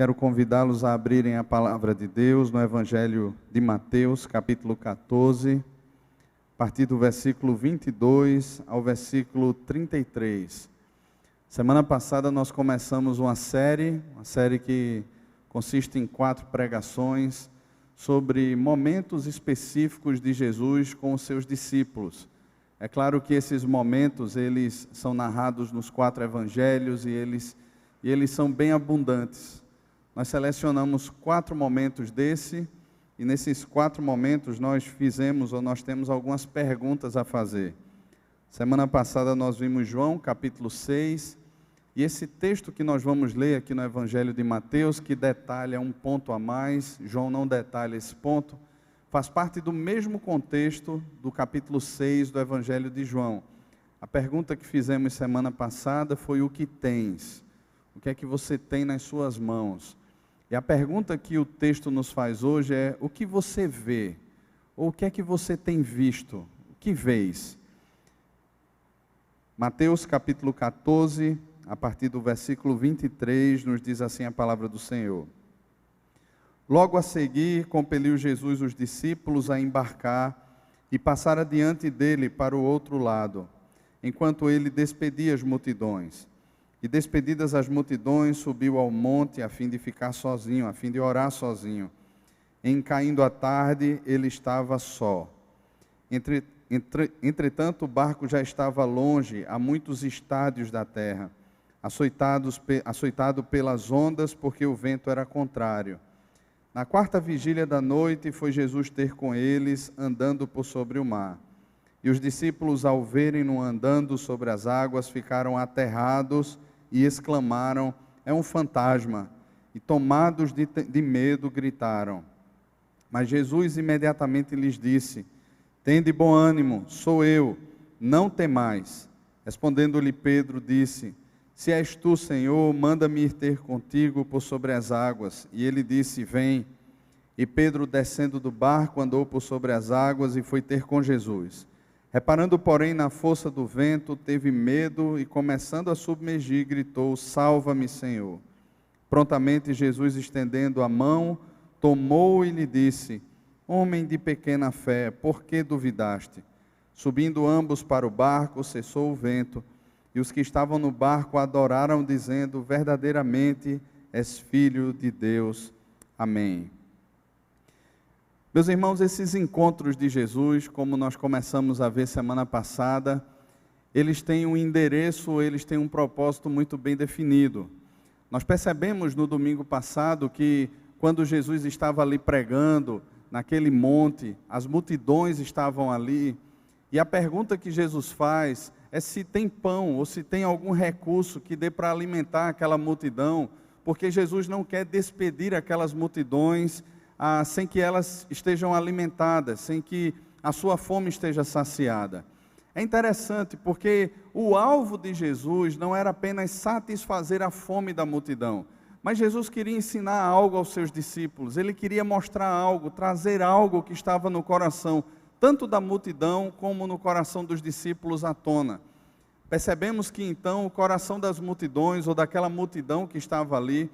Quero convidá-los a abrirem a palavra de Deus no Evangelho de Mateus, capítulo 14, a partir do versículo 22 ao versículo 33. Semana passada nós começamos uma série que consiste em 4 pregações sobre momentos específicos de Jesus com os seus discípulos. É claro que esses momentos, eles são narrados nos 4 evangelhos e eles são bem abundantes. Nós selecionamos 4 momentos e nesses 4 momentos nós temos algumas perguntas a fazer. Semana passada nós vimos João, capítulo 6, e esse texto que nós vamos ler aqui no Evangelho de Mateus, que detalha um ponto a mais, João não detalha esse ponto, faz parte do mesmo contexto do capítulo 6 do Evangelho de João. A pergunta que fizemos semana passada foi: o que tens? O que é que você tem nas suas mãos? E a pergunta que o texto nos faz hoje é: o que você vê? Ou o que é que você tem visto? O que vês? Mateus capítulo 14, a partir do versículo 23, nos diz assim a palavra do Senhor. Logo a seguir, compeliu Jesus os discípulos a embarcar e passar adiante dele para o outro lado, enquanto ele despedia as multidões. E despedidas as multidões, subiu ao monte a fim de ficar sozinho, a fim de orar sozinho. Em caindo a tarde, ele estava só. Entretanto, o barco já estava longe, a muitos estádios da terra, açoitado pelas ondas, porque o vento era contrário. Na 4ª vigília da noite, foi Jesus ter com eles, andando por sobre o mar. E os discípulos, ao verem-no andando sobre as águas, ficaram aterrados e exclamaram: é um fantasma! E tomados de medo, gritaram. Mas Jesus imediatamente lhes disse: tende bom ânimo, sou eu, não temais. Respondendo-lhe Pedro, disse: se és tu, Senhor, manda-me ir ter contigo por sobre as águas. E ele disse: vem. E Pedro, descendo do barco, andou por sobre as águas e foi ter com Jesus. Reparando, porém, na força do vento, teve medo e, começando a submergir, gritou: salva-me, Senhor. Prontamente Jesus, estendendo a mão, tomou-o e lhe disse: homem de pequena fé, por que duvidaste? Subindo ambos para o barco, cessou o vento, e os que estavam no barco adoraram, dizendo: verdadeiramente és filho de Deus. Amém. Meus irmãos, esses encontros de Jesus, como nós começamos a ver semana passada, eles têm um endereço, eles têm um propósito muito bem definido. Nós percebemos no domingo passado que quando Jesus estava ali pregando, naquele monte, as multidões estavam ali, e a pergunta que Jesus faz é se tem pão ou se tem algum recurso que dê para alimentar aquela multidão, porque Jesus não quer despedir aquelas multidões sem que elas estejam alimentadas, sem que a sua fome esteja saciada. É interessante porque o alvo de Jesus não era apenas satisfazer a fome da multidão, mas Jesus queria ensinar algo aos seus discípulos, ele queria mostrar algo, trazer algo que estava no coração, tanto da multidão como no coração dos discípulos à tona. Percebemos que então o coração das multidões, ou daquela multidão que estava ali,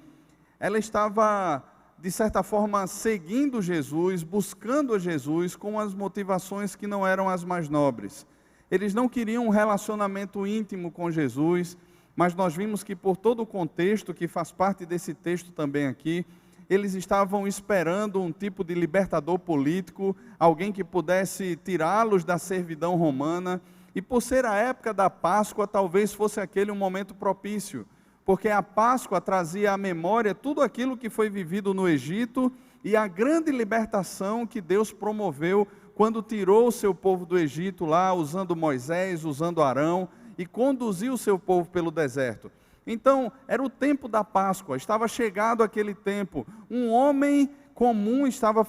ela estava, de certa forma, seguindo Jesus, buscando a Jesus com as motivações que não eram as mais nobres. Eles não queriam um relacionamento íntimo com Jesus, mas nós vimos que por todo o contexto, que faz parte desse texto também aqui, eles estavam esperando um tipo de libertador político, alguém que pudesse tirá-los da servidão romana, e por ser a época da Páscoa, talvez fosse aquele um momento propício, porque a Páscoa trazia à memória tudo aquilo que foi vivido no Egito e a grande libertação que Deus promoveu quando tirou o seu povo do Egito lá, usando Moisés, usando Arão, e conduziu o seu povo pelo deserto. Então, era o tempo da Páscoa, estava chegado aquele tempo. Um homem comum estava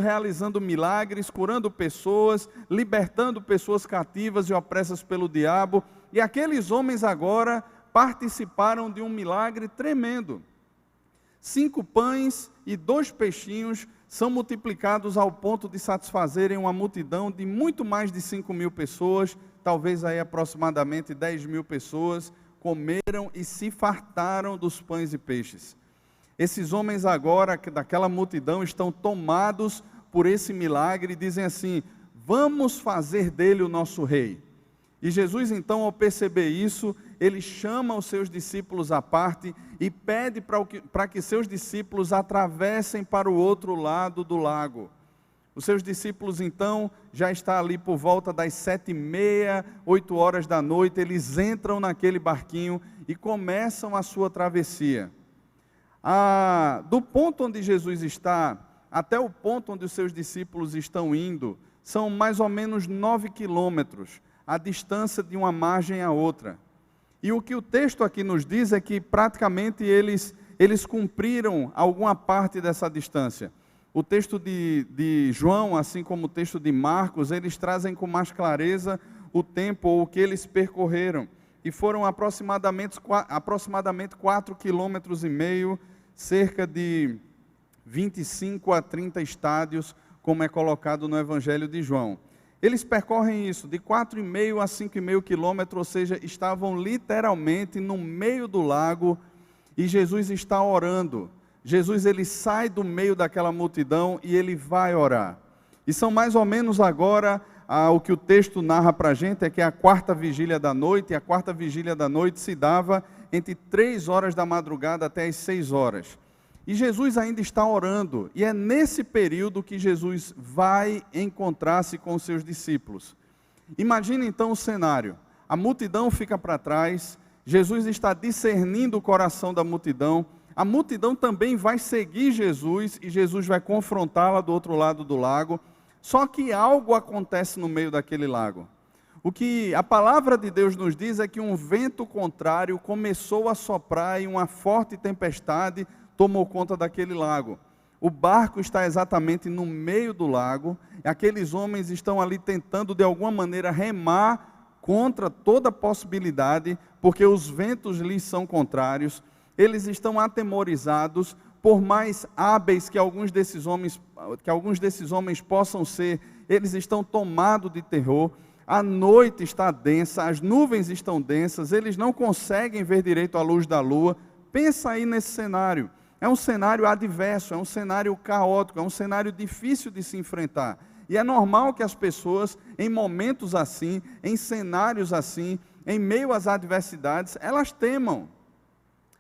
realizando milagres, curando pessoas, libertando pessoas cativas e opressas pelo diabo, e aqueles homens agora participaram de um milagre tremendo. 5 pães e 2 peixinhos são multiplicados ao ponto de satisfazerem uma multidão de muito mais de 5.000 pessoas, talvez aí aproximadamente 10.000 pessoas, comeram e se fartaram dos pães e peixes. Esses homens agora, daquela multidão, estão tomados por esse milagre e dizem assim: vamos fazer dele o nosso rei. E Jesus então, ao perceber isso, ele chama os seus discípulos à parte e pede para que seus discípulos atravessem para o outro lado do lago. Os seus discípulos então, já está ali por volta das 7h30, 8h da noite, eles entram naquele barquinho e começam a sua travessia. Do ponto onde Jesus está, até o ponto onde os seus discípulos estão indo, são mais ou menos 9 quilômetros, a distância de uma margem à outra. E o que o texto aqui nos diz é que praticamente eles cumpriram alguma parte dessa distância. O texto de João, assim como o texto de Marcos, eles trazem com mais clareza o tempo ou o que eles percorreram. E foram aproximadamente 4,5 quilômetros, cerca de 25 a 30 estádios, como é colocado no Evangelho de João. Eles percorrem isso, de 4,5 a 5,5 quilômetros, ou seja, estavam literalmente no meio do lago, e Jesus está orando. Jesus, ele sai do meio daquela multidão e ele vai orar. E são mais ou menos agora, o que o texto narra para a gente, é que é a 4ª vigília da noite, e a 4ª vigília da noite se dava entre 3h da madrugada até as 6h. E Jesus ainda está orando, e é nesse período que Jesus vai encontrar-se com os seus discípulos. Imagine então o cenário: a multidão fica para trás, Jesus está discernindo o coração da multidão, a multidão também vai seguir Jesus, e Jesus vai confrontá-la do outro lado do lago, só que algo acontece no meio daquele lago. O que a palavra de Deus nos diz é que um vento contrário começou a soprar e uma forte tempestade tomou conta daquele lago. O barco está exatamente no meio do lago, e aqueles homens estão ali tentando de alguma maneira remar contra toda possibilidade, porque os ventos lhes são contrários. Eles estão atemorizados, por mais hábeis que alguns desses homens possam ser, eles estão tomados de terror. A noite está densa, as nuvens estão densas, eles não conseguem ver direito a luz da lua. Pensa aí nesse cenário. É um cenário adverso, é um cenário caótico, é um cenário difícil de se enfrentar. E é normal que as pessoas, em momentos assim, em cenários assim, em meio às adversidades, elas temam.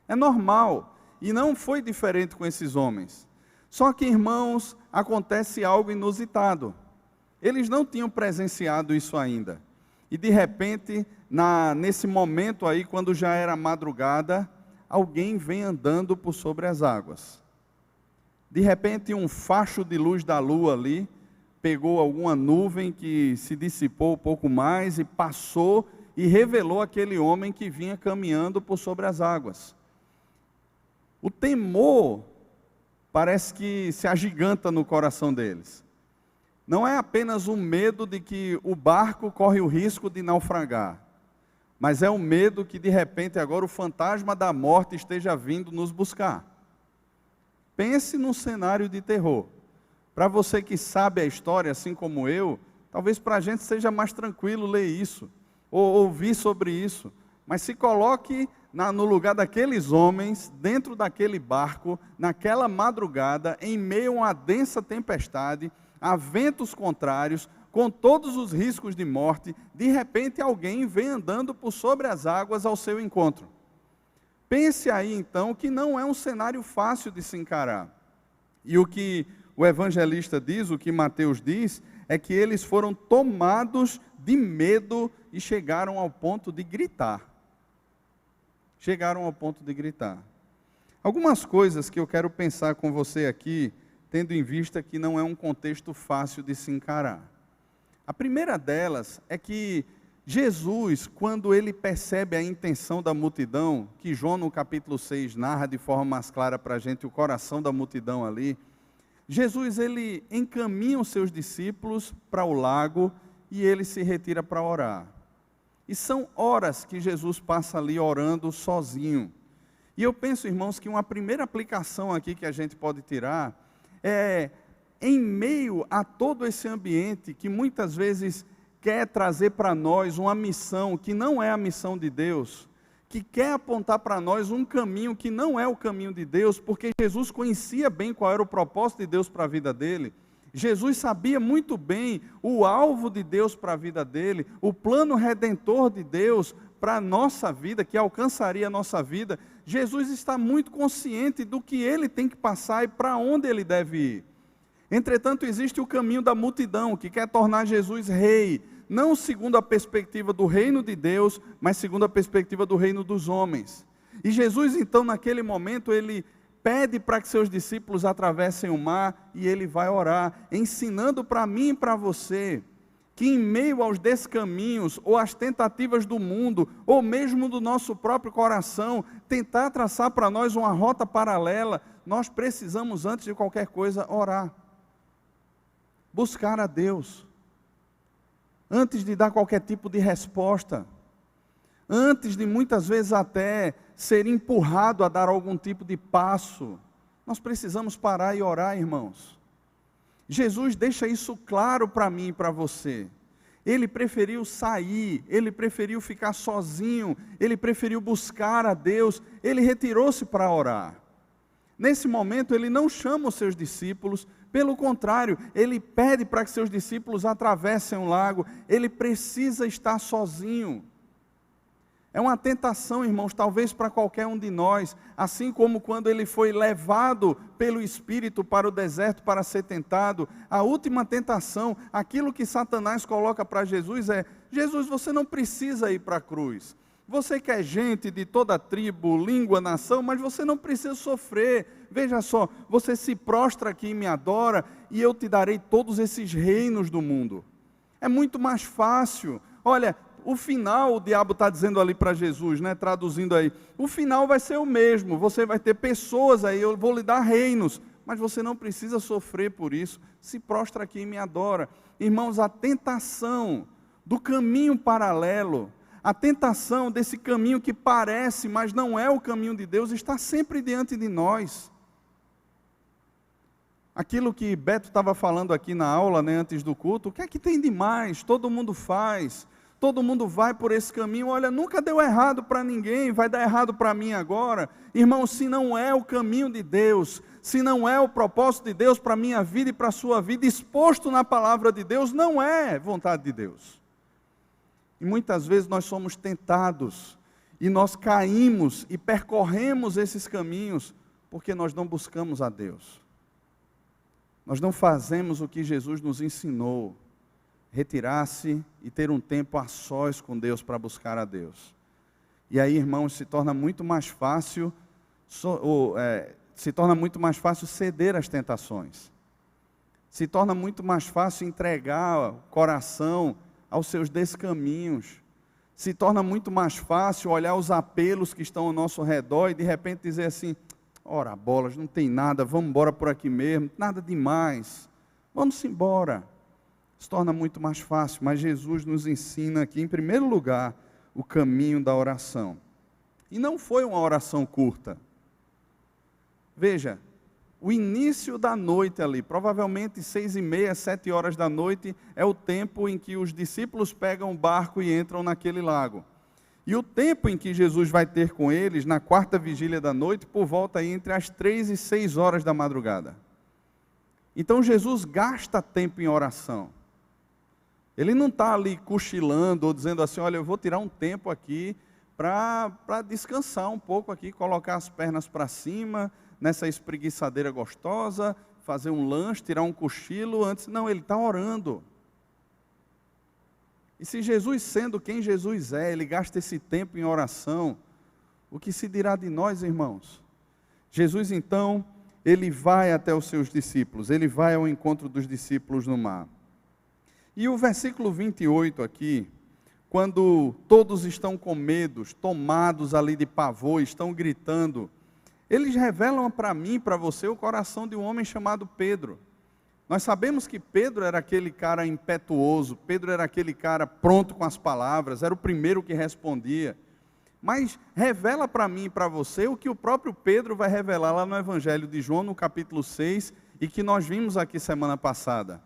É normal. E não foi diferente com esses homens. Só que, irmãos, acontece algo inusitado. Eles não tinham presenciado isso ainda. E de repente, nesse momento aí, quando já era madrugada, alguém vem andando por sobre as águas. De repente, um facho de luz da lua ali, pegou alguma nuvem que se dissipou um pouco mais e passou e revelou aquele homem que vinha caminhando por sobre as águas. O temor parece que se agiganta no coração deles. Não é apenas um medo de que o barco corre o risco de naufragar, mas é um medo que de repente agora o fantasma da morte esteja vindo nos buscar. Pense num cenário de terror. Para você que sabe a história, assim como eu, talvez para a gente seja mais tranquilo ler isso, ou ouvir sobre isso. Mas se coloque no lugar daqueles homens, dentro daquele barco, naquela madrugada, em meio a uma densa tempestade, a ventos contrários, com todos os riscos de morte, de repente alguém vem andando por sobre as águas ao seu encontro. Pense aí então que não é um cenário fácil de se encarar. E o que o evangelista diz, o que Mateus diz, é que eles foram tomados de medo e chegaram ao ponto de gritar. Chegaram ao ponto de gritar. Algumas coisas que eu quero pensar com você aqui, tendo em vista que não é um contexto fácil de se encarar. A primeira delas é que Jesus, quando ele percebe a intenção da multidão, que João no capítulo 6 narra de forma mais clara para a gente o coração da multidão ali, Jesus ele encaminha os seus discípulos para o lago e ele se retira para orar. E são horas que Jesus passa ali orando sozinho. E eu penso, irmãos, que uma primeira aplicação aqui que a gente pode tirar é, em meio a todo esse ambiente que muitas vezes quer trazer para nós uma missão que não é a missão de Deus, que quer apontar para nós um caminho que não é o caminho de Deus, porque Jesus conhecia bem qual era o propósito de Deus para a vida dele. Jesus sabia muito bem o alvo de Deus para a vida dele, o plano redentor de Deus para a nossa vida, que alcançaria a nossa vida. Jesus está muito consciente do que ele tem que passar e para onde ele deve ir. Entretanto, existe o caminho da multidão, que quer tornar Jesus rei, não segundo a perspectiva do reino de Deus, mas segundo a perspectiva do reino dos homens. E Jesus, então, naquele momento, ele pede para que seus discípulos atravessem o mar, e ele vai orar, ensinando para mim e para você, que em meio aos descaminhos, ou às tentativas do mundo, ou mesmo do nosso próprio coração, tentar traçar para nós uma rota paralela, nós precisamos, antes de qualquer coisa, orar. Buscar a Deus. Antes de dar qualquer tipo de resposta, antes de muitas vezes até ser empurrado a dar algum tipo de passo, nós precisamos parar e orar, irmãos. Jesus deixa isso claro para mim e para você. Ele preferiu sair, ele preferiu ficar sozinho, ele preferiu buscar a Deus, ele retirou-se para orar. Nesse momento ele não chama os seus discípulos, pelo contrário, ele pede para que seus discípulos atravessem um lago, ele precisa estar sozinho. É uma tentação, irmãos, talvez para qualquer um de nós, assim como quando ele foi levado pelo Espírito para o deserto para ser tentado, a última tentação, aquilo que Satanás coloca para Jesus é: Jesus, você não precisa ir para a cruz. Você que é gente de toda tribo, língua, nação, mas você não precisa sofrer. Veja só, você se prostra aqui e me adora, e eu te darei todos esses reinos do mundo. É muito mais fácil. Olha, o final, o diabo está dizendo ali para Jesus, né, traduzindo aí, o final vai ser o mesmo, você vai ter pessoas aí, eu vou lhe dar reinos, mas você não precisa sofrer por isso, se prostra aqui e me adora. Irmãos, a tentação do caminho paralelo, a tentação desse caminho que parece, mas não é o caminho de Deus, está sempre diante de nós. Aquilo que Beto estava falando aqui na aula, né, antes do culto, o que é que tem de mais? Todo mundo faz, todo mundo vai por esse caminho. Olha, nunca deu errado para ninguém, vai dar errado para mim agora. Irmão, se não é o caminho de Deus, se não é o propósito de Deus para a minha vida e para a sua vida, exposto na palavra de Deus, não é vontade de Deus. E muitas vezes nós somos tentados, e nós caímos e percorremos esses caminhos, porque nós não buscamos a Deus. Nós não fazemos o que Jesus nos ensinou, retirar-se e ter um tempo a sós com Deus para buscar a Deus. E aí, irmãos, se torna muito mais fácil, ceder às tentações. Se torna muito mais fácil entregar o coração aos seus descaminhos. Se torna muito mais fácil olhar os apelos que estão ao nosso redor e de repente dizer assim: ora bolas, não tem nada, vamos embora por aqui mesmo, nada demais, vamos embora. Se torna muito mais fácil, mas Jesus nos ensina aqui, em primeiro lugar, o caminho da oração. E não foi uma oração curta. Veja, o início da noite ali, provavelmente 6h30, 7 horas da noite, é o tempo em que os discípulos pegam o barco e entram naquele lago. E o tempo em que Jesus vai ter com eles, na quarta vigília da noite, por volta aí entre as 3 e 6 horas da madrugada. Então Jesus gasta tempo em oração. Ele não está ali cochilando ou dizendo assim: olha, eu vou tirar um tempo aqui para descansar um pouco aqui, colocar as pernas para cima, nessa espreguiçadeira gostosa, fazer um lanche, tirar um cochilo antes. Não, ele está orando. E se Jesus, sendo quem Jesus é, ele gasta esse tempo em oração, o que se dirá de nós, irmãos? Jesus, então, ele vai até os seus discípulos, ele vai ao encontro dos discípulos no mar. E o versículo 28 aqui, quando todos estão com medos, tomados ali de pavor, estão gritando, eles revelam para mim e para você o coração de um homem chamado Pedro. Nós sabemos que Pedro era aquele cara impetuoso, Pedro era aquele cara pronto com as palavras, era o primeiro que respondia. Mas revela para mim e para você o que o próprio Pedro vai revelar lá no Evangelho de João, no capítulo 6, e que nós vimos aqui semana passada.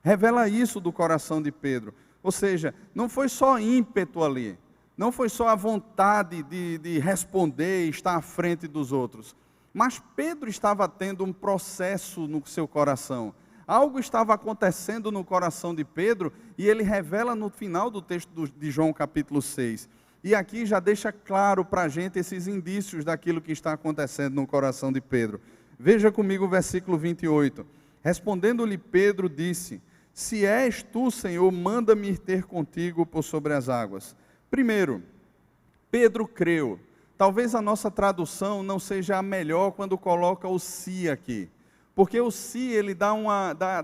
Revela isso do coração de Pedro. Ou seja, não foi só ímpeto ali, não foi só a vontade de responder e estar à frente dos outros, mas Pedro estava tendo um processo no seu coração. Algo estava acontecendo no coração de Pedro, e ele revela no final do texto de João capítulo 6. E aqui já deixa claro para a gente esses indícios daquilo que está acontecendo no coração de Pedro. Veja comigo o versículo 28. Respondendo-lhe Pedro, disse: se és tu, Senhor, manda-me ir ter contigo por sobre as águas. Primeiro, Pedro creu. Talvez a nossa tradução não seja a melhor quando coloca o se aqui. Porque o se, ele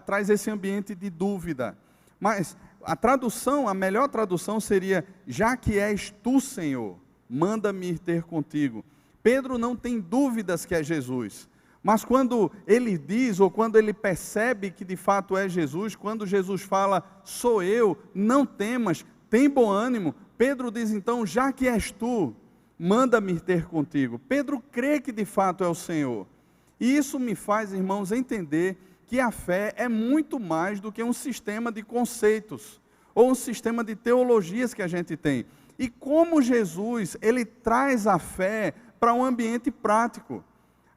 traz esse ambiente de dúvida. Mas a melhor tradução seria: já que és tu, Senhor, manda-me ir ter contigo. Pedro não tem dúvidas que é Jesus. Mas quando ele diz, ou quando ele percebe que de fato é Jesus, quando Jesus fala: sou eu, não temas, tem bom ânimo, Pedro diz então: já que és tu, manda-me ter contigo. Pedro crê que de fato é o Senhor. E isso me faz, irmãos, entender que a fé é muito mais do que um sistema de conceitos, ou um sistema de teologias que a gente tem. E como Jesus, ele traz a fé para um ambiente prático.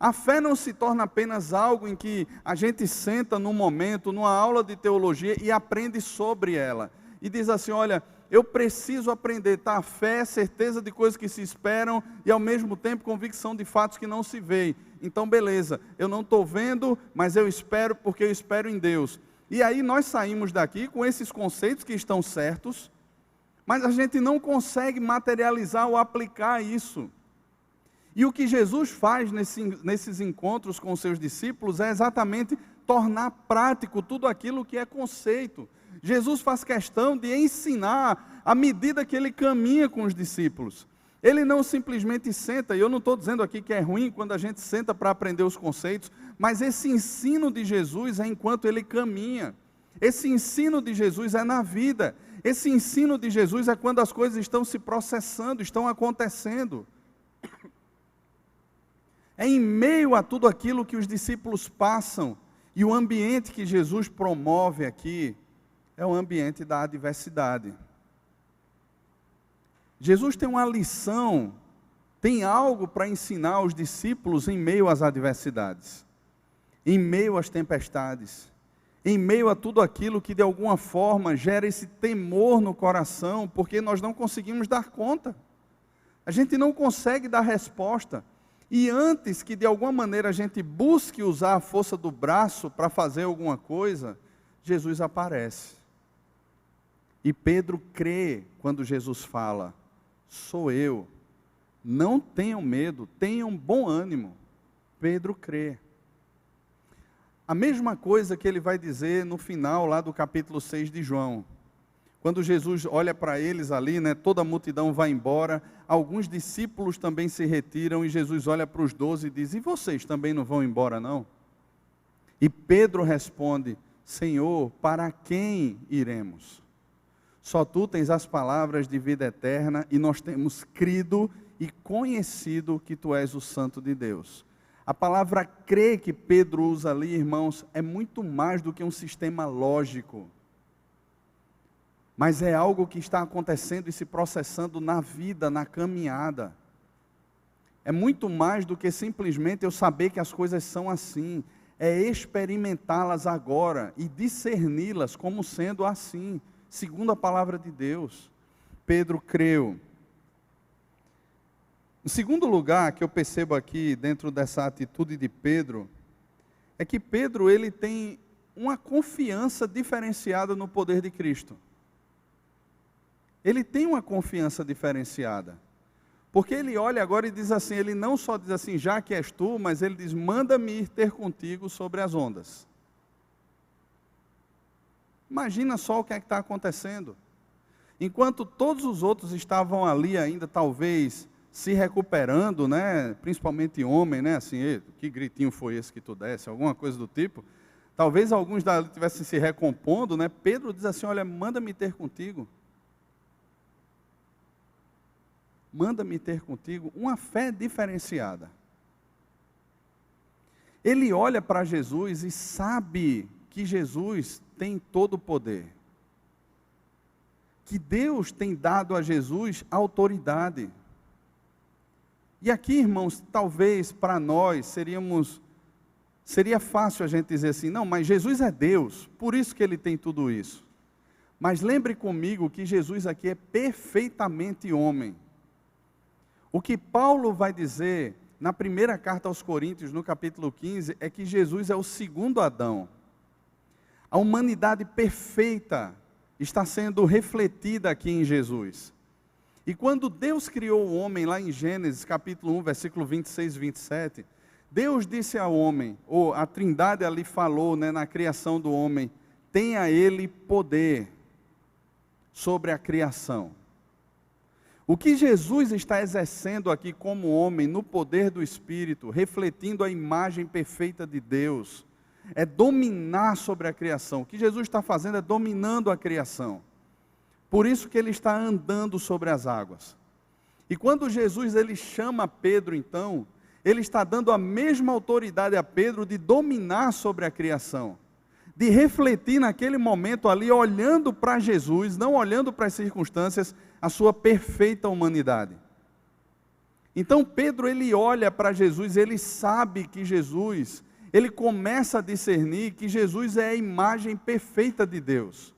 A fé não se torna apenas algo em que a gente senta num momento, numa aula de teologia e aprende sobre ela. E diz assim: olha, eu preciso aprender, tá? A fé é certeza de coisas que se esperam e ao mesmo tempo convicção de fatos que não se veem. Então beleza, eu não estou vendo, mas eu espero porque eu espero em Deus. E aí nós saímos daqui com esses conceitos que estão certos, mas a gente não consegue materializar ou aplicar isso. E o que Jesus faz nesses encontros com os seus discípulos é exatamente tornar prático tudo aquilo que é conceito. Jesus faz questão de ensinar à medida que ele caminha com os discípulos. Ele não simplesmente senta, e eu não estou dizendo aqui que é ruim quando a gente senta para aprender os conceitos, mas esse ensino de Jesus é enquanto ele caminha. Esse ensino de Jesus é na vida. Esse ensino de Jesus é quando as coisas estão se processando, estão acontecendo. É em meio a tudo aquilo que os discípulos passam, e o ambiente que Jesus promove aqui é o ambiente da adversidade. Jesus tem uma lição, tem algo para ensinar aos discípulos em meio às adversidades, em meio às tempestades, em meio a tudo aquilo que de alguma forma gera esse temor no coração, porque nós não conseguimos dar conta, a gente não consegue dar resposta. E antes que de alguma maneira a gente busque usar a força do braço para fazer alguma coisa, Jesus aparece. E Pedro crê quando Jesus fala: sou eu, não tenham medo, tenham bom ânimo. Pedro crê. A mesma coisa que ele vai dizer no final lá do capítulo 6 de João. Quando Jesus olha para eles ali, toda a multidão vai embora, alguns discípulos também se retiram, e Jesus olha para os 12 e diz: e vocês também não vão embora não? E Pedro responde: Senhor, para quem iremos? Só tu tens as palavras de vida eterna, e nós temos crido e conhecido que tu és o Santo de Deus. A palavra crer que Pedro usa ali, irmãos, é muito mais do que um sistema lógico. Mas é algo que está acontecendo e se processando na vida, na caminhada. É muito mais do que simplesmente eu saber que as coisas são assim. É experimentá-las agora e discerni-las como sendo assim, segundo a palavra de Deus. Pedro creu. O segundo lugar que eu percebo aqui dentro dessa atitude de Pedro, é que Pedro ele tem uma confiança diferenciada no poder de Cristo. Ele tem uma confiança diferenciada, porque ele olha agora e diz assim, ele não só diz assim, já que és tu, mas ele diz, manda-me ir ter contigo sobre as ondas. Imagina só o que é que está acontecendo. Enquanto todos os outros estavam ali ainda, talvez, se recuperando, principalmente homem, assim, que gritinho foi esse que tu desse, alguma coisa do tipo, talvez alguns dali estivessem se recompondo, Pedro diz assim, olha, manda-me ter contigo. Manda-me ter contigo, uma fé diferenciada. Ele olha para Jesus e sabe que Jesus tem todo o poder. que Deus tem dado a Jesus autoridade. E aqui, irmãos, talvez para nós seria fácil a gente dizer assim, não, mas Jesus é Deus, por isso que Ele tem tudo isso. Mas lembre comigo que Jesus aqui é perfeitamente homem. O que Paulo vai dizer na primeira carta aos Coríntios, no capítulo 15, é que Jesus é o segundo Adão. A humanidade perfeita está sendo refletida aqui em Jesus. E quando Deus criou o homem, lá em Gênesis, capítulo 1, versículo 26 e 27, Deus disse ao homem, ou a Trindade ali falou, na criação do homem, tenha ele poder sobre a criação. O que Jesus está exercendo aqui como homem, no poder do Espírito, refletindo a imagem perfeita de Deus, é dominar sobre a criação. O que Jesus está fazendo é dominando a criação. Por isso que ele está andando sobre as águas. E quando Jesus ele chama Pedro, então, ele está dando a mesma autoridade a Pedro de dominar sobre a criação. De refletir naquele momento ali, olhando para Jesus, não olhando para as circunstâncias, a sua perfeita humanidade. Então Pedro ele olha para Jesus, ele sabe que Jesus, ele começa a discernir que Jesus é a imagem perfeita de Deus.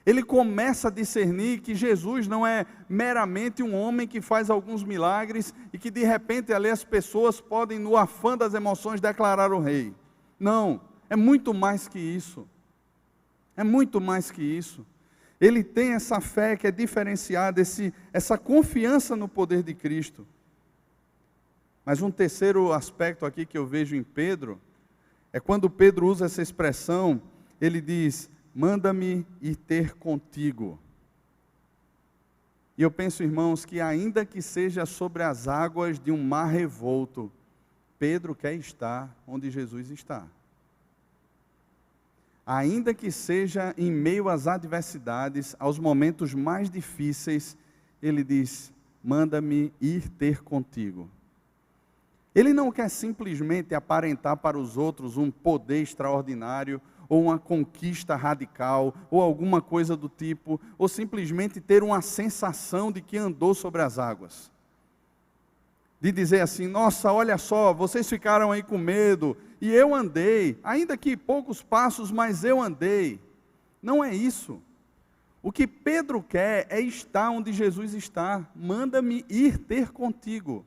Ele começa a discernir que Jesus não é meramente um homem que faz alguns milagres e que de repente ali as pessoas podem, no afã das emoções, declarar o rei. Não, é muito mais que isso. É muito mais que isso. Ele tem essa fé que é diferenciada, essa confiança no poder de Cristo. Mas um terceiro aspecto aqui que eu vejo em Pedro, é quando Pedro usa essa expressão, ele diz, manda-me ir ter contigo. E eu penso, irmãos, que ainda que seja sobre as águas de um mar revolto, Pedro quer estar onde Jesus está. Ainda que seja em meio às adversidades, aos momentos mais difíceis, ele diz, manda-me ir ter contigo. Ele não quer simplesmente aparentar para os outros um poder extraordinário, ou uma conquista radical, ou alguma coisa do tipo, ou simplesmente ter uma sensação de que andou sobre as águas. De dizer assim, nossa, olha só, vocês ficaram aí com medo, e eu andei, ainda que poucos passos, mas eu andei. Não é isso. O que Pedro quer é estar onde Jesus está. Manda-me ir ter contigo.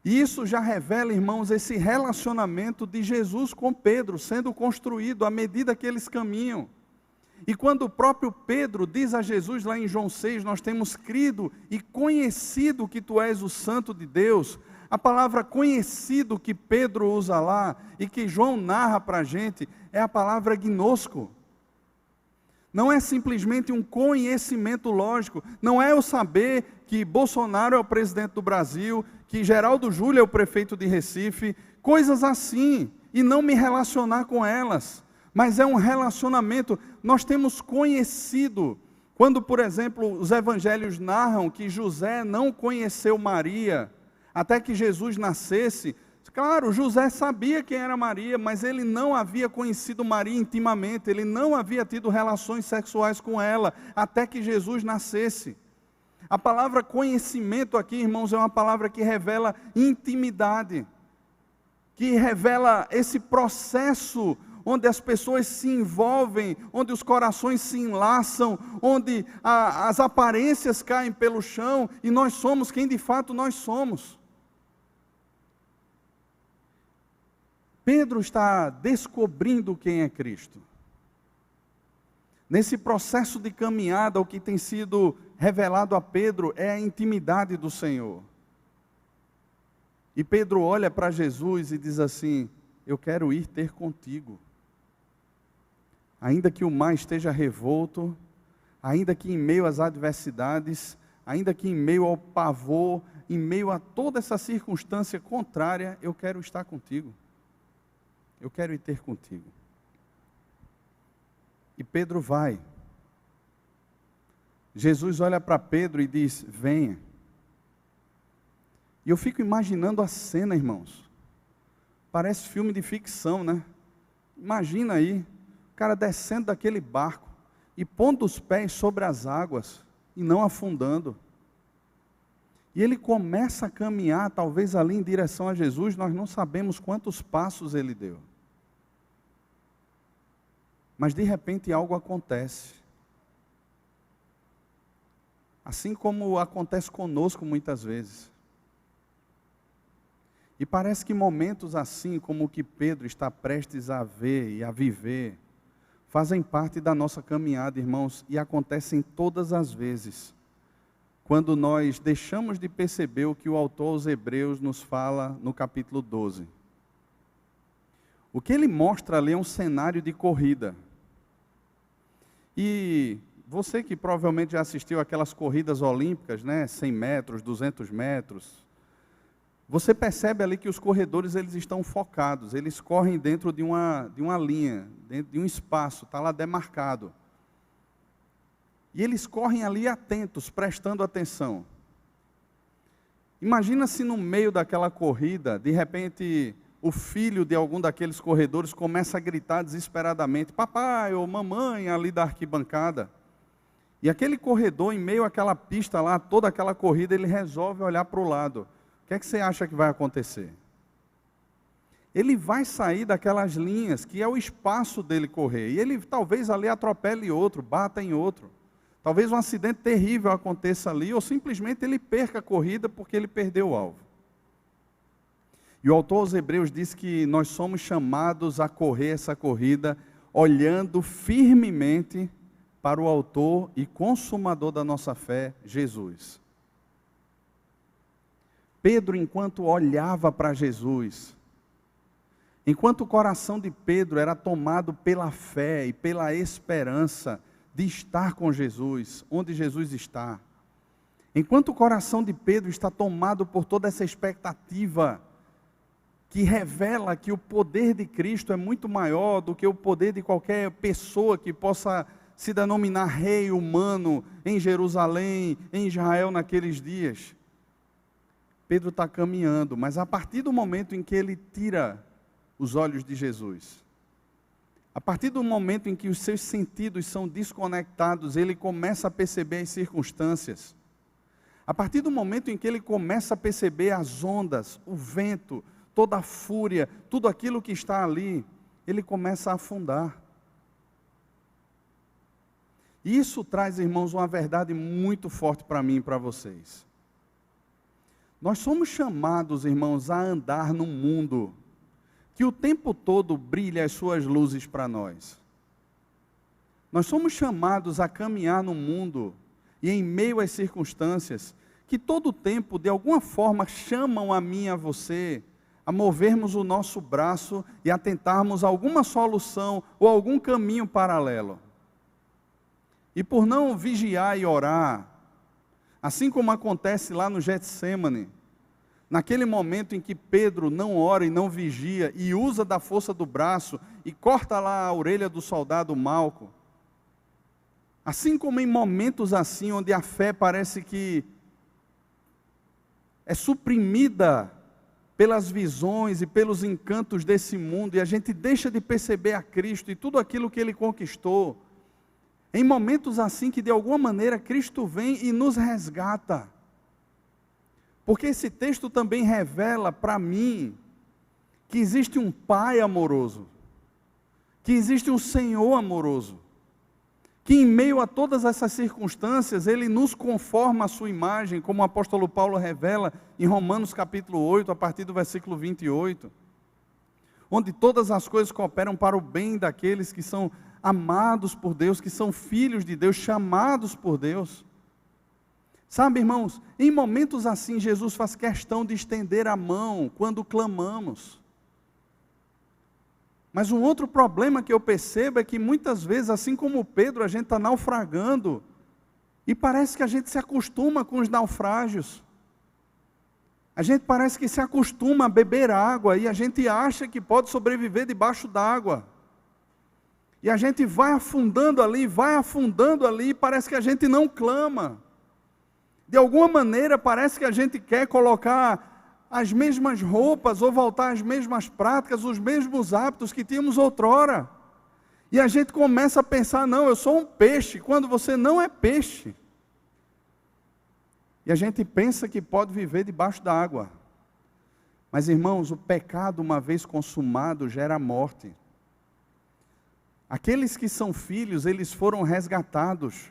E isso já revela, irmãos, esse relacionamento de Jesus com Pedro, sendo construído à medida que eles caminham. E quando o próprio Pedro diz a Jesus lá em João 6, nós temos crido e conhecido que tu és o Santo de Deus, a palavra conhecido que Pedro usa lá e que João narra para a gente é a palavra gnosco. Não é simplesmente um conhecimento lógico, não é eu saber que Bolsonaro é o presidente do Brasil, que Geraldo Júlio é o prefeito de Recife, coisas assim, e não me relacionar com elas, mas é um relacionamento. Nós temos conhecido, quando, por exemplo, os evangelhos narram que José não conheceu Maria, até que Jesus nascesse. Claro, José sabia quem era Maria, mas ele não havia conhecido Maria intimamente, ele não havia tido relações sexuais com ela, até que Jesus nascesse. A palavra conhecimento aqui, irmãos, é uma palavra que revela intimidade, que revela esse processo onde as pessoas se envolvem, onde os corações se enlaçam, onde as aparências caem pelo chão e nós somos quem de fato nós somos. Pedro está descobrindo quem é Cristo. Nesse processo de caminhada, o que tem sido revelado a Pedro é a intimidade do Senhor. E Pedro olha para Jesus e diz assim, eu quero ir ter contigo. Ainda que o mar esteja revolto, ainda que em meio às adversidades, ainda que em meio ao pavor, em meio a toda essa circunstância contrária, eu quero estar contigo. Eu quero ir ter contigo. E Pedro vai. Jesus olha para Pedro e diz, venha. E eu fico imaginando a cena, irmãos. Parece filme de ficção, né? Imagina aí, o cara descendo daquele barco, e pondo os pés sobre as águas e não afundando. E ele começa a caminhar, talvez ali em direção a Jesus, nós não sabemos quantos passos ele deu. Mas de repente algo acontece. Assim como acontece conosco muitas vezes. E parece que momentos assim, como o que Pedro está prestes a ver e a viver, fazem parte da nossa caminhada, irmãos, e acontecem todas as vezes, quando nós deixamos de perceber o que o autor aos Hebreus nos fala no capítulo 12. O que ele mostra ali é um cenário de corrida. E você que provavelmente já assistiu aquelas corridas olímpicas, né, 100 metros, 200 metros, você percebe ali que os corredores eles estão focados, eles correm dentro de uma linha, dentro de um espaço, está lá demarcado. E eles correm ali atentos, prestando atenção. Imagina se no meio daquela corrida, de repente, o filho de algum daqueles corredores começa a gritar desesperadamente, papai ou mamãe ali da arquibancada. E aquele corredor, em meio àquela pista lá, toda aquela corrida, ele resolve olhar para o lado. O que é que você acha que vai acontecer? Ele vai sair daquelas linhas, que é o espaço dele correr. E ele talvez ali atropele outro, bata em outro. Talvez um acidente terrível aconteça ali, ou simplesmente ele perca a corrida porque ele perdeu o alvo. E o autor aos Hebreus diz que nós somos chamados a correr essa corrida, olhando firmemente para o autor e consumador da nossa fé, Jesus. Pedro, enquanto olhava para Jesus, enquanto o coração de Pedro era tomado pela fé e pela esperança de estar com Jesus, onde Jesus está, enquanto o coração de Pedro está tomado por toda essa expectativa, que revela que o poder de Cristo é muito maior do que o poder de qualquer pessoa que possa se denominar rei humano em Jerusalém, em Israel naqueles dias. Pedro está caminhando, mas a partir do momento em que ele tira os olhos de Jesus, a partir do momento em que os seus sentidos são desconectados, ele começa a perceber as circunstâncias. A partir do momento em que ele começa a perceber as ondas, o vento, toda a fúria, tudo aquilo que está ali, ele começa a afundar. E isso traz, irmãos, uma verdade muito forte para mim e para vocês. Nós somos chamados, irmãos, a andar num mundo que o tempo todo brilha as suas luzes para nós. Nós somos chamados a caminhar num mundo e em meio às circunstâncias que todo o tempo, de alguma forma, chamam a mim e a você a movermos o nosso braço e a tentarmos alguma solução ou algum caminho paralelo. E por não vigiar e orar, assim como acontece lá no Getsêmani, naquele momento em que Pedro não ora e não vigia, e usa da força do braço, e corta lá a orelha do soldado Malco, assim como em momentos assim, onde a fé parece que é suprimida pelas visões e pelos encantos desse mundo, e a gente deixa de perceber a Cristo e tudo aquilo que Ele conquistou, em momentos assim que de alguma maneira Cristo vem e nos resgata. Porque esse texto também revela para mim que existe um Pai amoroso, que existe um Senhor amoroso, que em meio a todas essas circunstâncias, Ele nos conforma à sua imagem, como o apóstolo Paulo revela em Romanos capítulo 8, a partir do versículo 28, onde todas as coisas cooperam para o bem daqueles que são amados por Deus, que são filhos de Deus, chamados por Deus. Sabe, irmãos, em momentos assim, Jesus faz questão de estender a mão quando clamamos. Mas um outro problema que eu percebo é que muitas vezes, assim como Pedro, a gente está naufragando, e parece que a gente se acostuma com os naufrágios. A gente parece que se acostuma a beber água, e a gente acha que pode sobreviver debaixo d'água. E a gente vai afundando ali, e parece que a gente não clama. De alguma maneira parece que a gente quer colocar as mesmas roupas, ou voltar às mesmas práticas, os mesmos hábitos que tínhamos outrora. E a gente começa a pensar, não, eu sou um peixe, quando você não é peixe. E a gente pensa que pode viver debaixo da água. Mas, irmãos, o pecado, uma vez consumado, gera morte. Aqueles que são filhos, eles foram resgatados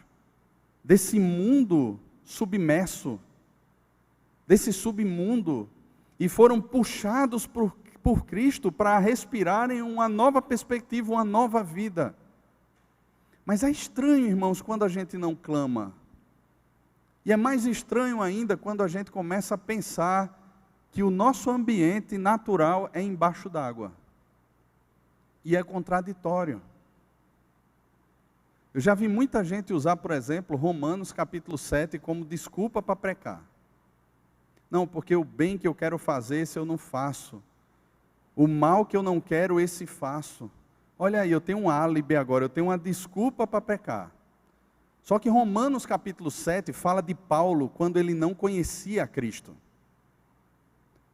desse mundo submerso, desse submundo, e foram puxados por Cristo para respirarem uma nova perspectiva, uma nova vida. Mas é estranho, irmãos, quando a gente não clama. E é mais estranho ainda quando a gente começa a pensar que o nosso ambiente natural é embaixo d'água. E é contraditório. Eu já vi muita gente usar, por exemplo, Romanos capítulo 7 como desculpa para pecar. Não, porque o bem que eu quero fazer, esse eu não faço. O mal que eu não quero, esse faço. Olha aí, eu tenho um álibi agora, eu tenho uma desculpa para pecar. Só que Romanos capítulo 7 fala de Paulo quando ele não conhecia a Cristo.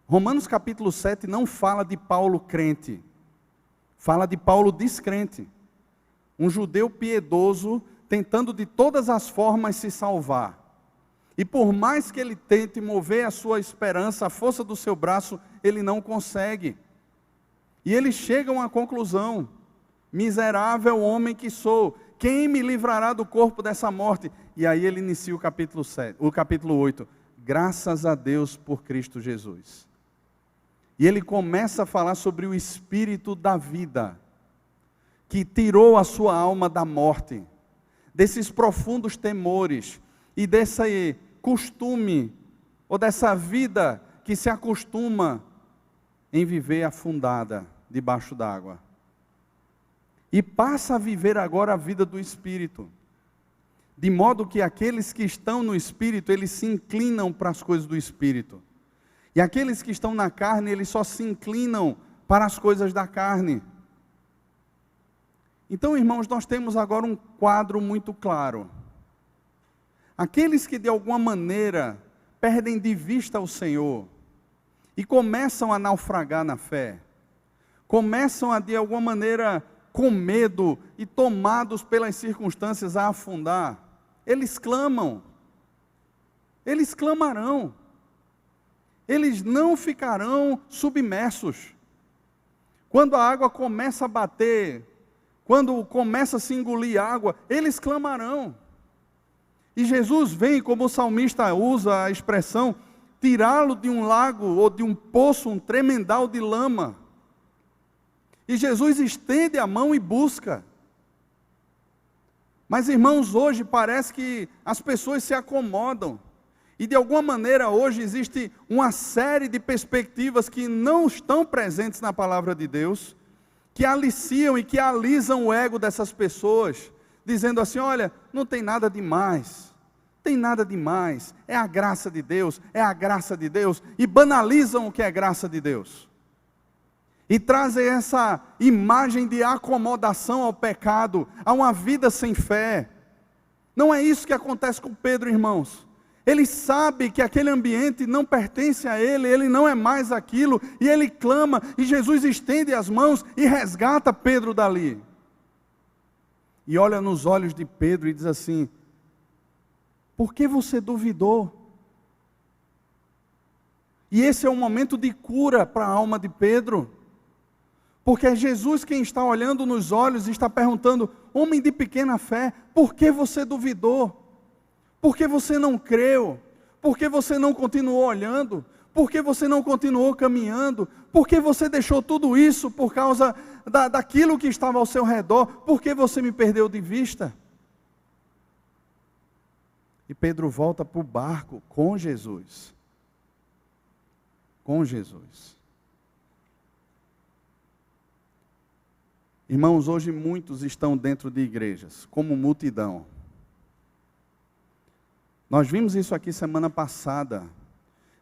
Romanos capítulo 7 não fala de Paulo crente, fala de Paulo descrente. Um judeu piedoso tentando de todas as formas se salvar. E por mais que ele tente mover a sua esperança, a força do seu braço, ele não consegue. E ele chega a uma conclusão: miserável homem que sou, quem me livrará do corpo dessa morte? E aí ele inicia o capítulo 8, graças a Deus por Cristo Jesus. E ele começa a falar sobre o Espírito da vida, que tirou a sua alma da morte, desses profundos temores, e desse costume, ou dessa vida que se acostuma em viver afundada debaixo d'água. E passa a viver agora a vida do Espírito. De modo que aqueles que estão no Espírito, eles se inclinam para as coisas do Espírito. E aqueles que estão na carne, eles só se inclinam para as coisas da carne. Então, irmãos, nós temos agora um quadro muito claro. Aqueles que de alguma maneira perdem de vista o Senhor e começam a naufragar na fé, começam a de alguma maneira com medo e tomados pelas circunstâncias a afundar, eles clamam, eles clamarão, eles não ficarão submersos. Quando a água começa a bater, quando começa a se engolir água, eles clamarão. E Jesus vem, como o salmista usa a expressão, tirá-lo de um lago ou de um poço, um tremendal de lama. E Jesus estende a mão e busca. Mas, irmãos, hoje parece que as pessoas se acomodam. E de alguma maneira hoje existe uma série de perspectivas que não estão presentes na palavra de Deus, que aliciam e que alisam o ego dessas pessoas, dizendo assim: olha, não tem nada demais, tem nada demais, é a graça de Deus, é a graça de Deus, e banalizam o que é graça de Deus. E trazem essa imagem de acomodação ao pecado, a uma vida sem fé. Não é isso que acontece com Pedro, irmãos. Ele sabe que aquele ambiente não pertence a ele, ele não é mais aquilo, e ele clama, e Jesus estende as mãos e resgata Pedro dali. E olha nos olhos de Pedro e diz assim: por que você duvidou? E esse é um momento de cura para a alma de Pedro. Porque é Jesus quem está olhando nos olhos e está perguntando: homem de pequena fé, por que você duvidou? Por que você não creu? Por que você não continuou olhando? Por que você não continuou caminhando? Por que você deixou tudo isso por causa daquilo que estava ao seu redor? Por que você me perdeu de vista? E Pedro volta para o barco com Jesus. Com Jesus. Irmãos, hoje muitos estão dentro de igrejas, como multidão. Nós vimos isso aqui semana passada.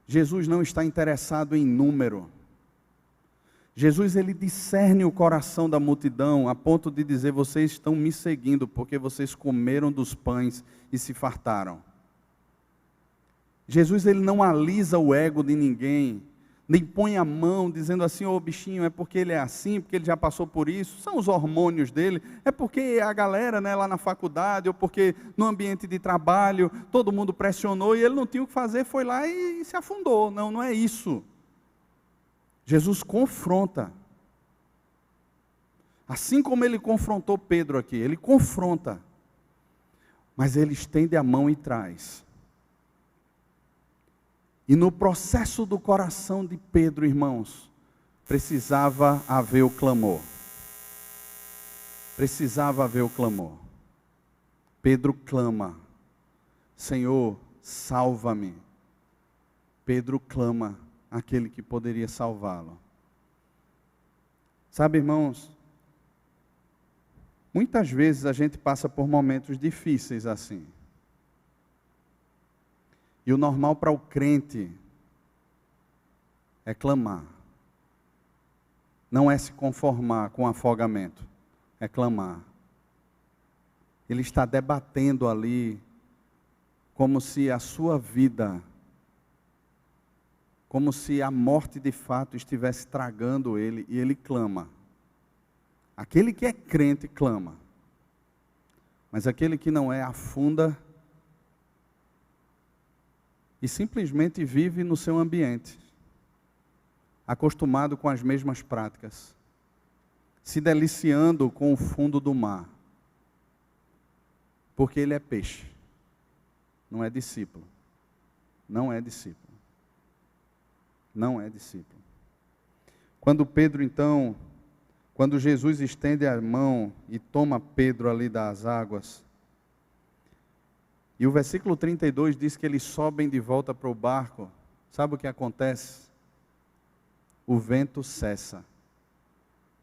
Jesus não está interessado em número. Jesus, ele discerne o coração da multidão, a ponto de dizer: vocês estão me seguindo, porque vocês comeram dos pães e se fartaram. Jesus, ele não alisa o ego de ninguém, nem põe a mão dizendo assim, ô bichinho, é porque ele é assim, porque ele já passou por isso, são os hormônios dele, é porque a galera, né, lá na faculdade, ou porque no ambiente de trabalho, todo mundo pressionou e ele não tinha o que fazer, foi lá e se afundou. Não, não é isso. Jesus confronta. Assim como ele confrontou Pedro aqui, ele confronta, mas ele estende a mão e traz. E no processo do coração de Pedro, irmãos, precisava haver o clamor. Precisava haver o clamor. Pedro clama, Senhor, salva-me. Pedro clama aquele que poderia salvá-lo. Sabe, irmãos, muitas vezes a gente passa por momentos difíceis assim. E o normal para o crente é clamar. Não é se conformar com afogamento, é clamar. Ele está debatendo ali como se a sua vida, como se a morte de fato estivesse tragando ele, e ele clama. Aquele que é crente clama, mas aquele que não é afunda e simplesmente vive no seu ambiente, acostumado com as mesmas práticas, se deliciando com o fundo do mar, porque ele é peixe, não é discípulo, não é discípulo, não é discípulo. Quando Jesus estende a mão e toma Pedro ali das águas, e o versículo 32 diz que eles sobem de volta para o barco. Sabe o que acontece? O vento cessa,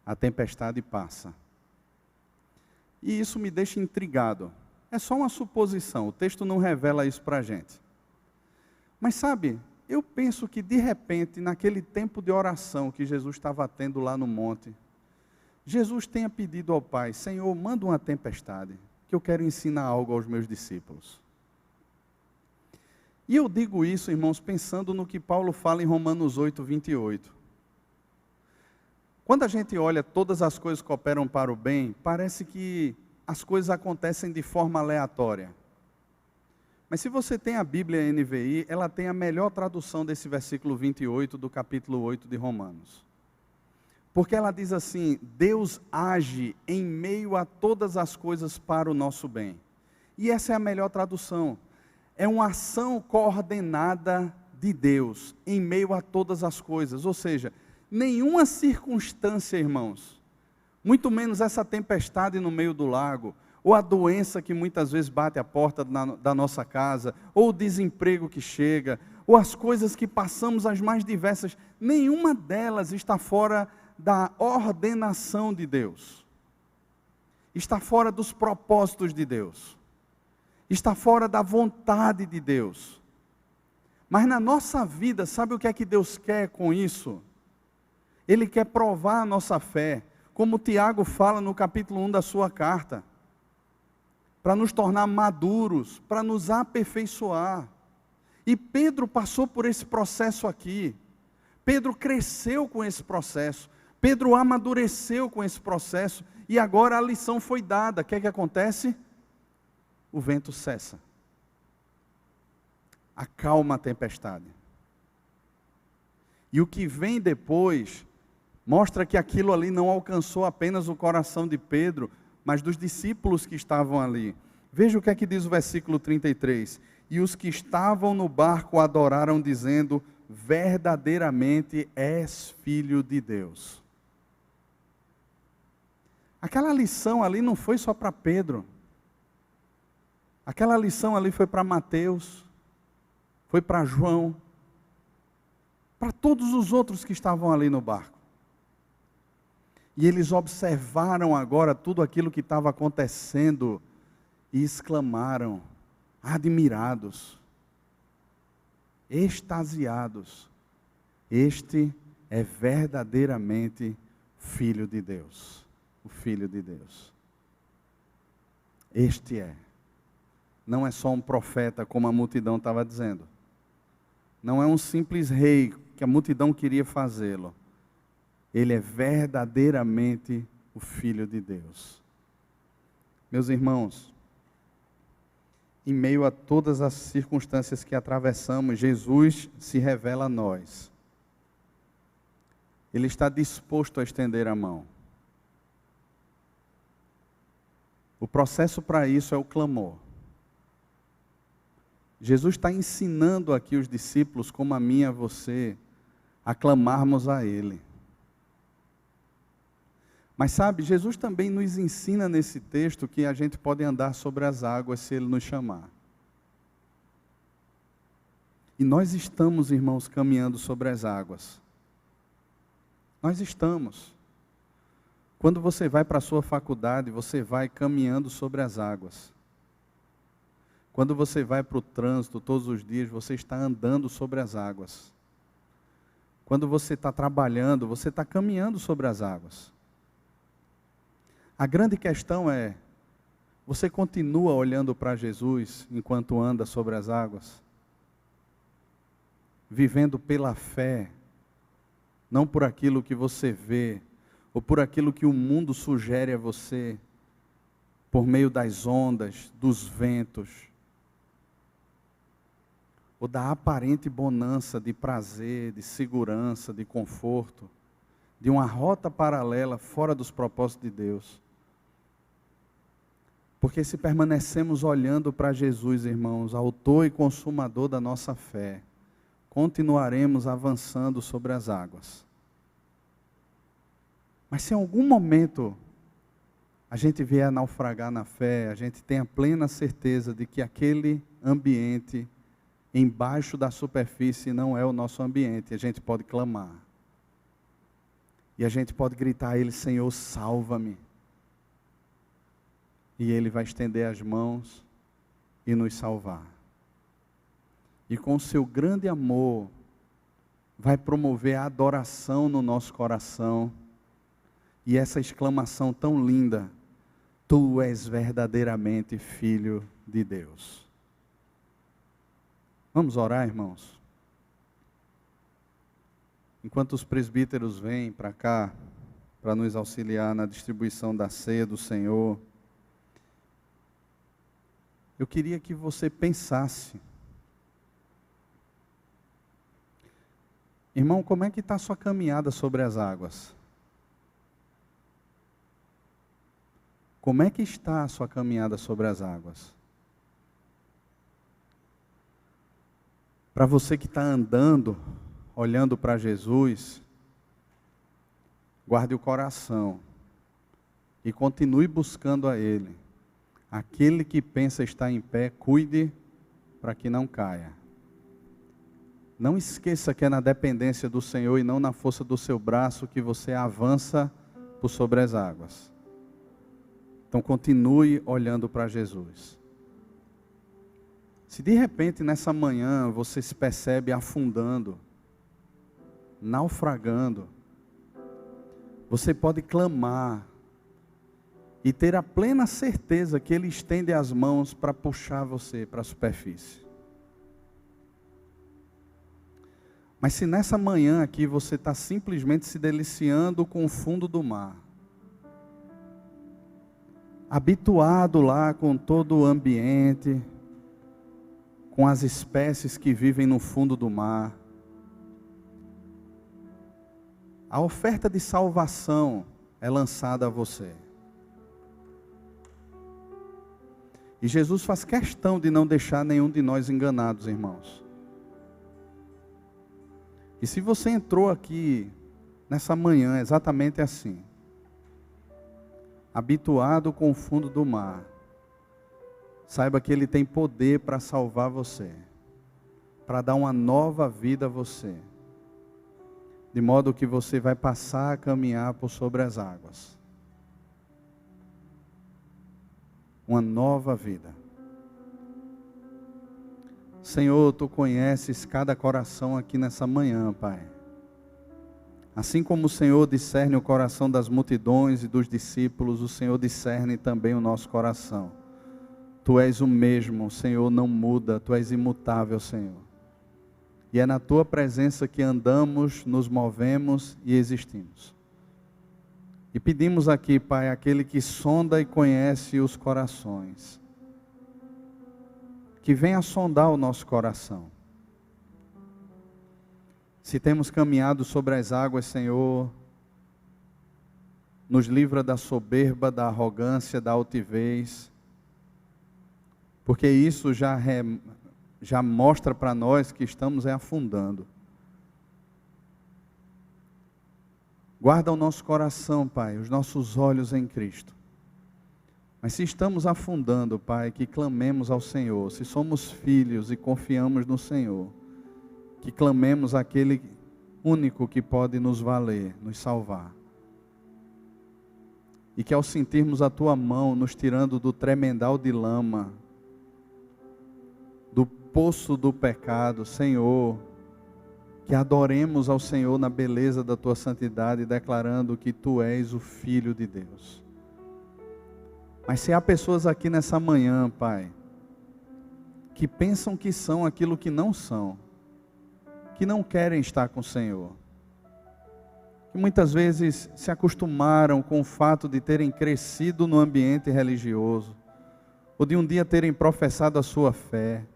a tempestade passa. E isso me deixa intrigado. É só uma suposição, o texto não revela isso para a gente. Mas sabe, eu penso que de repente, naquele tempo de oração que Jesus estava tendo lá no monte, Jesus tenha pedido ao Pai, Senhor, manda uma tempestade, que eu quero ensinar algo aos meus discípulos. E eu digo isso, irmãos, pensando no que Paulo fala em Romanos 8, 28. Quando a gente olha todas as coisas que cooperam para o bem, parece que as coisas acontecem de forma aleatória. Mas se você tem a Bíblia NVI, ela tem a melhor tradução desse versículo 28 do capítulo 8 de Romanos. Porque ela diz assim, Deus age em meio a todas as coisas para o nosso bem. E essa é a melhor tradução. É uma ação coordenada de Deus em meio a todas as coisas. Ou seja, nenhuma circunstância, irmãos, muito menos essa tempestade no meio do lago, ou a doença que muitas vezes bate a porta da nossa casa, ou o desemprego que chega, ou as coisas que passamos as mais diversas, nenhuma delas está fora da ordenação de Deus. Está fora dos propósitos de Deus. Está fora da vontade de Deus. Mas na nossa vida, sabe o que é que Deus quer com isso? Ele quer provar a nossa fé, como Tiago fala no capítulo 1 da sua carta, para nos tornar maduros, para nos aperfeiçoar. E Pedro passou por esse processo aqui. Pedro cresceu com esse processo. Pedro amadureceu com esse processo. E agora a lição foi dada. O que é que acontece? O vento cessa. Acalma a tempestade. E o que vem depois mostra que aquilo ali não alcançou apenas o coração de Pedro, mas dos discípulos que estavam ali. Veja o que é que diz o versículo 33. E os que estavam no barco adoraram, dizendo, verdadeiramente és filho de Deus. Aquela lição ali não foi só para Pedro. Aquela lição ali foi para Mateus, foi para João, para todos os outros que estavam ali no barco. E eles observaram agora tudo aquilo que estava acontecendo e exclamaram, admirados, extasiados, este é verdadeiramente Filho de Deus, o Filho de Deus. Este é. Não é só um profeta, como a multidão estava dizendo. Não é um simples rei que a multidão queria fazê-lo. Ele é verdadeiramente o Filho de Deus. Meus irmãos, em meio a todas as circunstâncias que atravessamos, Jesus se revela a nós. Ele está disposto a estender a mão. O processo para isso é o clamor. Jesus está ensinando aqui os discípulos, como a mim e a você, a clamarmos a Ele. Mas sabe, Jesus também nos ensina nesse texto que a gente pode andar sobre as águas se Ele nos chamar. E nós estamos, irmãos, caminhando sobre as águas. Nós estamos. Quando você vai para a sua faculdade, você vai caminhando sobre as águas. Quando você vai para o trânsito todos os dias, você está andando sobre as águas. Quando você está trabalhando, você está caminhando sobre as águas. A grande questão é, você continua olhando para Jesus enquanto anda sobre as águas? Vivendo pela fé, não por aquilo que você vê, ou por aquilo que o mundo sugere a você, por meio das ondas, dos ventos, ou da aparente bonança de prazer, de segurança, de conforto, de uma rota paralela fora dos propósitos de Deus. Porque se permanecemos olhando para Jesus, irmãos, autor e consumador da nossa fé, continuaremos avançando sobre as águas. Mas se em algum momento a gente vier a naufragar na fé, a gente tem a plena certeza de que aquele ambiente embaixo da superfície não é o nosso ambiente, a gente pode clamar. E a gente pode gritar a Ele, Senhor, salva-me. E Ele vai estender as mãos e nos salvar. E com o seu grande amor, vai promover a adoração no nosso coração. E essa exclamação tão linda, Tu és verdadeiramente Filho de Deus. Vamos orar, irmãos? Enquanto os presbíteros vêm para cá, para nos auxiliar na distribuição da ceia do Senhor, eu queria que você pensasse, irmão, como é que está a sua caminhada sobre as águas? Como é que está a sua caminhada sobre as águas? Para você que está andando, olhando para Jesus, guarde o coração e continue buscando a Ele. Aquele que pensa estar em pé, cuide para que não caia. Não esqueça que é na dependência do Senhor e não na força do seu braço que você avança por sobre as águas. Então continue olhando para Jesus. Se de repente nessa manhã você se percebe afundando, naufragando, você pode clamar e ter a plena certeza que Ele estende as mãos para puxar você para a superfície. Mas se nessa manhã aqui você está simplesmente se deliciando com o fundo do mar, habituado lá com todo o ambiente, com as espécies que vivem no fundo do mar, a oferta de salvação é lançada a você. E Jesus faz questão de não deixar nenhum de nós enganados, irmãos. E se você entrou aqui nessa manhã exatamente assim, habituado com o fundo do mar, saiba que Ele tem poder para salvar você, para dar uma nova vida a você, de modo que você vai passar a caminhar por sobre as águas. Uma nova vida. Senhor, Tu conheces cada coração aqui nessa manhã, Pai. Assim como o Senhor discerne o coração das multidões e dos discípulos, o Senhor discerne também o nosso coração. Tu és o mesmo, o Senhor não muda, Tu és imutável, Senhor. E é na tua presença que andamos, nos movemos e existimos. E pedimos aqui, Pai, aquele que sonda e conhece os corações, que venha sondar o nosso coração. Se temos caminhado sobre as águas, Senhor, nos livra da soberba, da arrogância, da altivez, porque isso já mostra para nós que estamos afundando. Guarda o nosso coração, Pai, os nossos olhos em Cristo. Mas se estamos afundando, Pai, que clamemos ao Senhor. Se somos filhos e confiamos no Senhor, que clamemos àquele único que pode nos valer, nos salvar. E que ao sentirmos a Tua mão nos tirando do tremendal de lama, do poço do pecado, Senhor, que adoremos ao Senhor na beleza da Tua santidade, declarando que Tu és o Filho de Deus. Mas se há pessoas aqui nessa manhã, Pai, que pensam que são aquilo que não são, que não querem estar com o Senhor, que muitas vezes se acostumaram com o fato de terem crescido no ambiente religioso, ou de um dia terem professado a sua fé,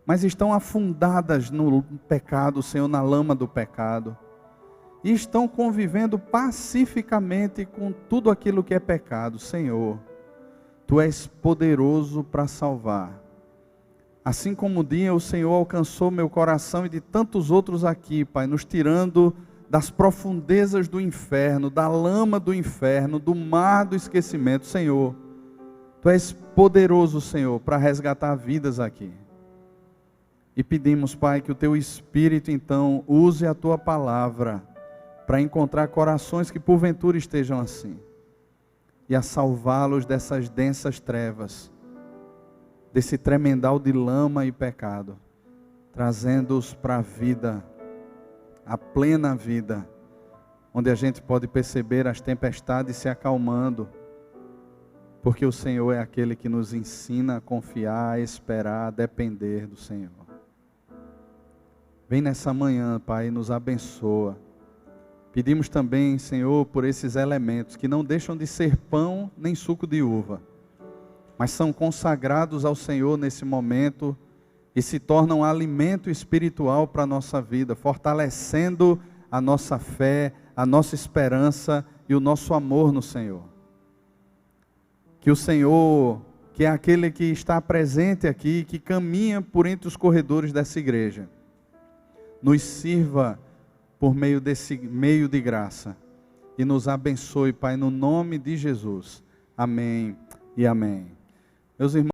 mas estão afundadas no pecado, Senhor, na lama do pecado, e estão convivendo pacificamente com tudo aquilo que é pecado. Senhor, Tu és poderoso para salvar. Assim como um dia o Senhor alcançou meu coração e de tantos outros aqui, Pai, nos tirando das profundezas do inferno, da lama do inferno, do mar do esquecimento. Senhor, Tu és poderoso, Senhor, para resgatar vidas aqui. E pedimos, Pai, que o Teu Espírito, então, use a Tua palavra para encontrar corações que porventura estejam assim, e a salvá-los dessas densas trevas, desse tremendal de lama e pecado, trazendo-os para a vida, a plena vida, onde a gente pode perceber as tempestades se acalmando, porque o Senhor é aquele que nos ensina a confiar, a esperar, a depender do Senhor. Vem nessa manhã, Pai, e nos abençoa. Pedimos também, Senhor, por esses elementos que não deixam de ser pão nem suco de uva, mas são consagrados ao Senhor nesse momento e se tornam alimento espiritual para a nossa vida, fortalecendo a nossa fé, a nossa esperança e o nosso amor no Senhor. Que o Senhor, que é aquele que está presente aqui, que caminha por entre os corredores dessa igreja, nos sirva por meio desse meio de graça e nos abençoe, Pai, no nome de Jesus. Amém e amém. Meus irmãos,